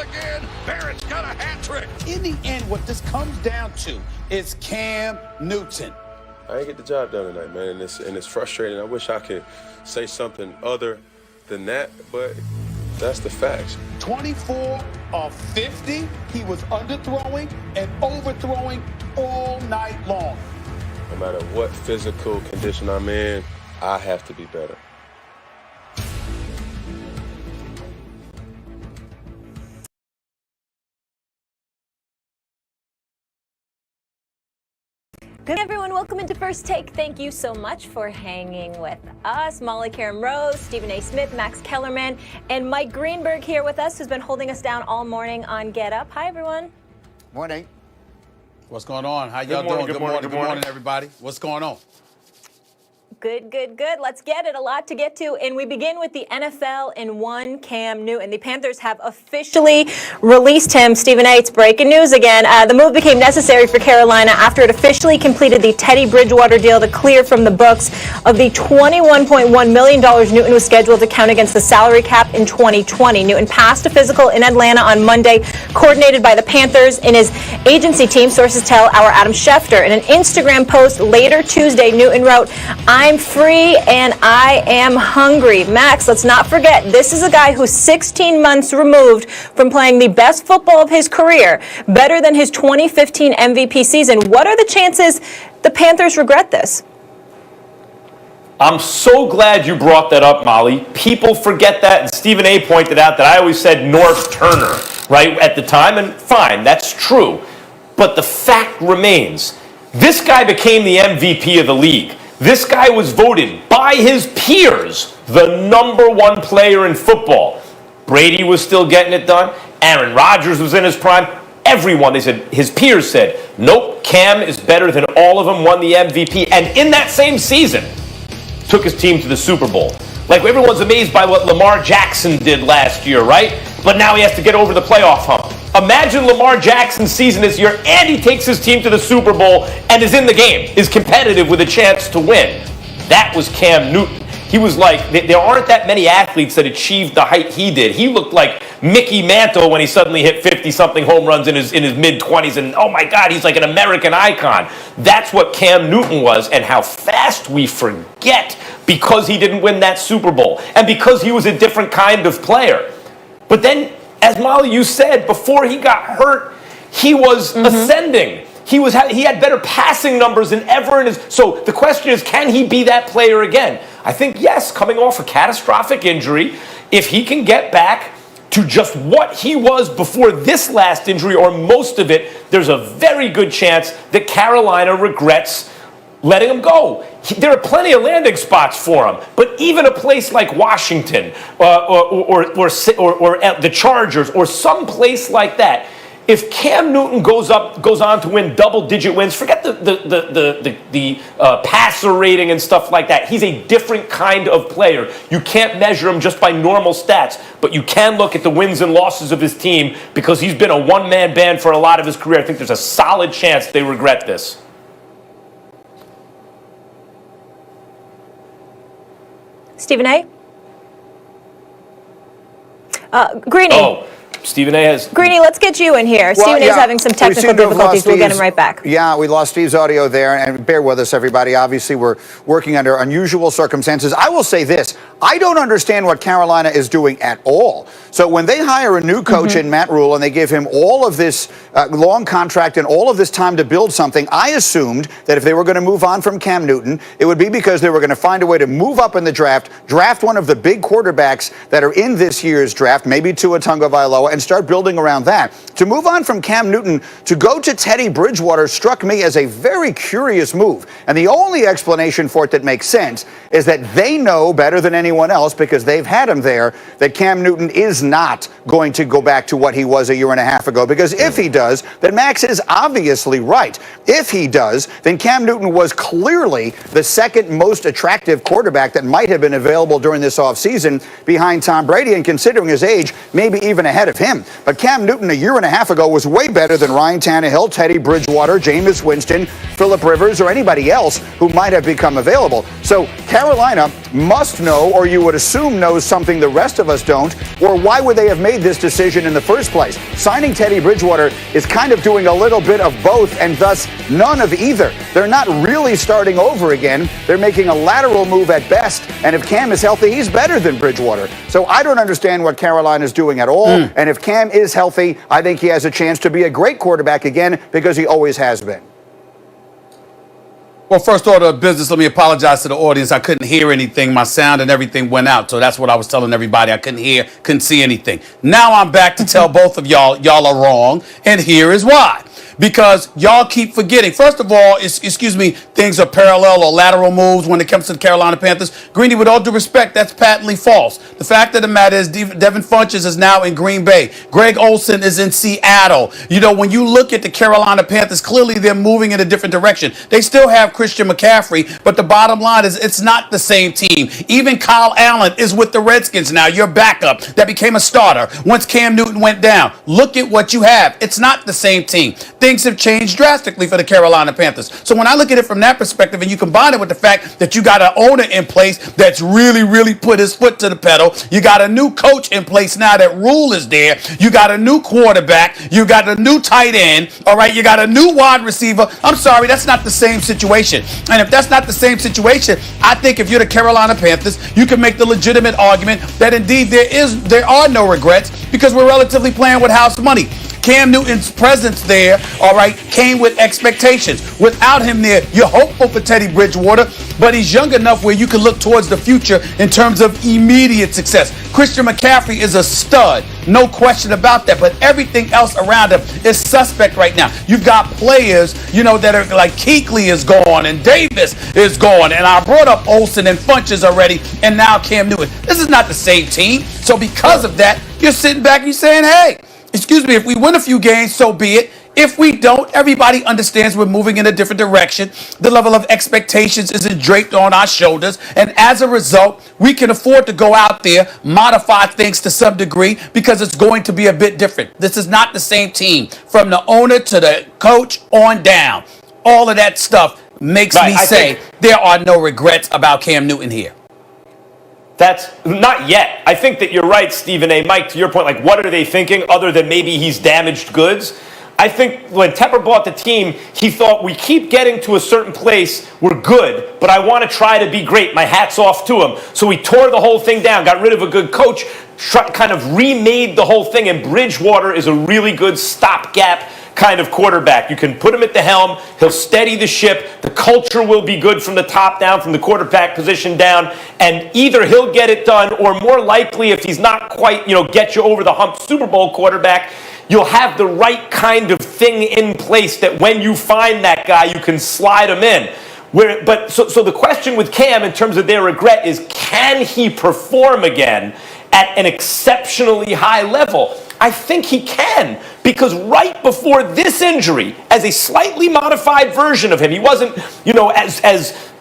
again. Barrett's got a hat trick. In the end, what this comes down to is Cam Newton. I didn't get the job done tonight, man, and it's frustrating. I wish I could say something other than that, but that's the facts. 24 of 50, he was underthrowing and overthrowing all night long. No matter what physical condition I'm in, I have to be better. Good everyone, welcome into First Take. Thank you so much for hanging with us. Molly Karen Rose, Stephen A. Smith, Max Kellerman, and Mike Greenberg here with us, who's been holding us down all morning on Get Up. Hi, everyone. Morning. What's going on? How y'all doing? Good morning, everybody. What's going on? Good. Let's get it. A lot to get to. And we begin with the NFL in one, Cam Newton. The Panthers have officially released him. Stephen A., it's breaking news again. The move became necessary for Carolina after it officially completed the Teddy Bridgewater deal to clear from the books of the $21.1 million Newton was scheduled to count against the salary cap in 2020. Newton passed a physical in Atlanta on Monday, coordinated by the Panthers and his agency team, sources tell our Adam Schefter. In an Instagram post later Tuesday, Newton wrote, "I'm free and I am hungry." Max, let's not forget, this is a guy who's 16 months removed from playing the best football of his career, better than his 2015 MVP season. What are the chances the Panthers regret this? I'm so glad you brought that up, Molly. People forget that, and Stephen A. pointed out that I always said North Turner, right, at the time, and fine, that's true. But the fact remains, this guy became the MVP of the league. This guy was voted by his peers the #1 player in football. Brady was still getting it done. Aaron Rodgers was in his prime. Everyone, they said, his peers said, nope, Cam is better than all of them, won the MVP. And in that same season, took his team to the Super Bowl. Like, everyone's amazed by what Lamar Jackson did last year, right? But now he has to get over the playoff hump. Imagine Lamar Jackson's season this year, and he takes his team to the Super Bowl and is in the game, is competitive with a chance to win. That was Cam Newton. He was like, there aren't that many athletes that achieved the height he did. He looked like Mickey Mantle when he suddenly hit 50-something home runs in his mid-20s, and oh my God, he's like an American icon. That's what Cam Newton was, and how fast we forget because he didn't win that Super Bowl, and because he was a different kind of player. But then, as Molly, you said, before he got hurt, he was ascending. He had better passing numbers than ever in his. So the question is, can he be that player again? I think yes, coming off a catastrophic injury, if he can get back to just what he was before this last injury, or most of it, there's a very good chance that Carolina regrets letting him go. There are plenty of landing spots for him, but even a place like Washington or the Chargers or some place like that, if Cam Newton goes on to win double-digit wins, forget the passer rating and stuff like that. He's a different kind of player. You can't measure him just by normal stats, but you can look at the wins and losses of his team because he's been a one-man band for a lot of his career. I think there's a solid chance they regret this. Stephen A.? Greeny. Oh, Stephen A. has... Greeny, let's get you in here. Stephen A. is having some technical difficulties. We'll get him right back. Yeah, we lost Steve's audio there, and bear with us, everybody. Obviously, we're working under unusual circumstances. I will say this. I don't understand what Carolina is doing at all. So when they hire a new coach in Matt Rule and they give him all of this long contract and all of this time to build something, I assumed that if they were going to move on from Cam Newton, it would be because they were going to find a way to move up in the draft one of the big quarterbacks that are in this year's draft, maybe Tua Tagovailoa, and start building around that. To move on from Cam Newton to go to Teddy Bridgewater struck me as a very curious move. And the only explanation for it that makes sense is that they know better than anyone else, because they've had him there, that Cam Newton is not going to go back to what he was a year and a half ago. Because if he does, then Max is obviously right. If he does, then Cam Newton was clearly the second most attractive quarterback that might have been available during this offseason behind Tom Brady, and considering his age, maybe even ahead of him. But Cam Newton a year and a half ago was way better than Ryan Tannehill, Teddy Bridgewater, Jameis Winston, Phillip Rivers, or anybody else who might have become available. So Carolina must know, or you would assume knows something the rest of us don't, or why would they have made this decision in the first place? Signing Teddy Bridgewater is kind of doing a little bit of both and thus none of either. They're not really starting over again. They're making a lateral move at best, and if Cam is healthy, he's better than Bridgewater. So I don't understand what Carolina's doing at all, and if Cam is healthy, I think he has a chance to be a great quarterback again because he always has been. Well, first order of business, let me apologize to the audience. I couldn't hear anything. My sound and everything went out. So that's what I was telling everybody. I couldn't hear, couldn't see anything. Now I'm back to tell both of y'all are wrong. And here is why. Because y'all keep forgetting. First of all, things are parallel or lateral moves when it comes to the Carolina Panthers. Greeny, with all due respect, that's patently false. The fact of the matter is Devin Funchess is now in Green Bay. Greg Olsen is in Seattle. You know, when you look at the Carolina Panthers, clearly they're moving in a different direction. They still have Christian McCaffrey, but the bottom line is it's not the same team. Even Kyle Allen is with the Redskins now, your backup that became a starter once Cam Newton went down. Look at what you have. It's not the same team. Things have changed drastically for the Carolina Panthers. So when I look at it from that perspective and you combine it with the fact that you got an owner in place that's really put his foot to the pedal, you got a new coach in place now that Rule is there, you got a new quarterback, you got a new tight end, all right, you got a new wide receiver. I'm sorry, that's not the same situation. And if that's not the same situation, I think if you're the Carolina Panthers, you can make the legitimate argument that indeed there are no regrets because we're relatively playing with house money. Cam Newton's presence there, all right, came with expectations. Without him there, you're hopeful for Teddy Bridgewater, but he's young enough where you can look towards the future in terms of immediate success. Christian McCaffrey is a stud, no question about that, but everything else around him is suspect right now. You've got players, you know, that are like Kuechly is gone and Davis is gone, and I brought up Olsen and Funchess already, and now Cam Newton. This is not the same team, so because of that, you're sitting back and you're saying, hey, if we win a few games, so be it. If we don't, everybody understands we're moving in a different direction. The level of expectations isn't draped on our shoulders. And as a result, we can afford to go out there, modify things to some degree because it's going to be a bit different. This is not the same team from the owner to the coach on down. All of that stuff makes me say there are no regrets about Cam Newton here. That's not yet. I think that you're right, Stephen A. Mike, to your point, like, what are they thinking other than maybe he's damaged goods? I think when Tepper bought the team, he thought we keep getting to a certain place, we're good, but I want to try to be great. My hat's off to him. So he tore the whole thing down, got rid of a good coach, kind of remade the whole thing, and Bridgewater is a really good stopgap kind of quarterback. You can put him at the helm, he'll steady the ship, the culture will be good from the top down, from the quarterback position down, and either he'll get it done, or more likely, if he's not quite, get you over the hump Super Bowl quarterback, you'll have the right kind of thing in place that when you find that guy, you can slide him in. So the question with Cam in terms of their regret is, can he perform again at an exceptionally high level? I think he can, because right before this injury, as a slightly modified version of him, he wasn't,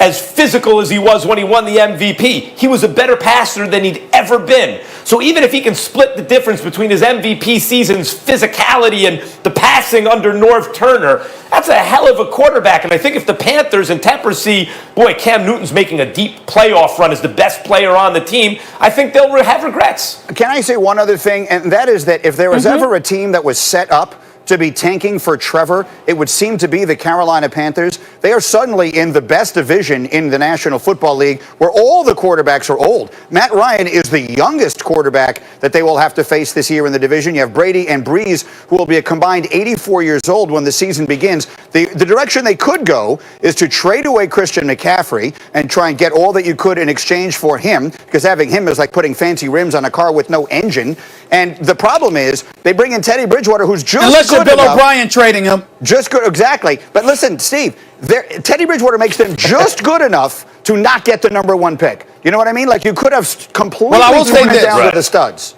as physical as he was when he won the MVP. He was a better passer than he'd ever been. So even if he can split the difference between his MVP season's physicality and the passing under Norv Turner, that's a hell of a quarterback. And I think if the Panthers and Tepper see, boy, Cam Newton's making a deep playoff run as the best player on the team, I think they'll have regrets. Can I say one other thing? And that is that if there was ever a team that was set up to be tanking for Trevor, it would seem to be the Carolina Panthers. They are suddenly in the best division in the National Football League, where all the quarterbacks are old. Matt Ryan is the youngest quarterback that they will have to face this year in the division. You have Brady and Breeze, who will be a combined 84 years old when the season begins. The direction they could go is to trade away Christian McCaffrey and try and get all that you could in exchange for him, because having him is like putting fancy rims on a car with no engine. And the problem is they bring in Teddy Bridgewater, who's just good Bill enough. O'Brien trading him. Just good, exactly. But listen, Steve, Teddy Bridgewater makes them just good enough to not get the number one pick. You know what I mean? Like, you could have completely thrown it down to the studs.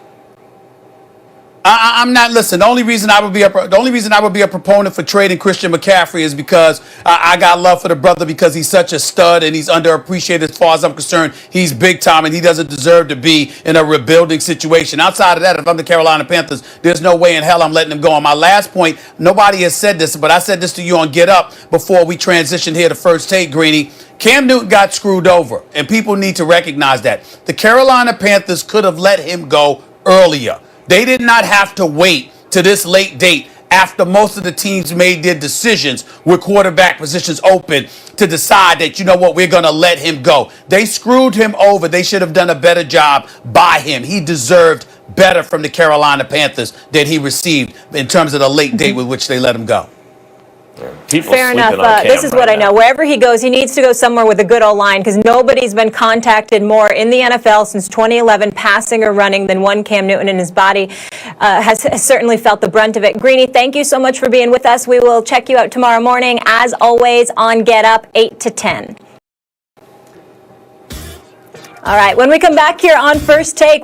I'm not. Listen, the only reason I would be a proponent for trading Christian McCaffrey is because I got love for the brother because he's such a stud and he's underappreciated as far as I'm concerned. He's big time and he doesn't deserve to be in a rebuilding situation. Outside of that, if I'm the Carolina Panthers, there's no way in hell I'm letting him go. On my last point, nobody has said this, but I said this to you on Get Up before we transitioned here to First Take, Greeny. Cam Newton got screwed over, and people need to recognize that. The Carolina Panthers could have let him go earlier. They did not have to wait to this late date after most of the teams made their decisions with quarterback positions open to decide that, you know what, we're going to let him go. They screwed him over. They should have done a better job by him. He deserved better from the Carolina Panthers than he received in terms of the late date with which they let him go. Fair enough. This is what I know. Wherever he goes, he needs to go somewhere with a good O-line because nobody's been contacted more in the NFL since 2011, passing or running, than one Cam Newton, and his body has certainly felt the brunt of it. Greeny, thank you so much for being with us. We will check you out tomorrow morning, as always, on Get Up, 8 to 10. All right, when we come back here on First Take,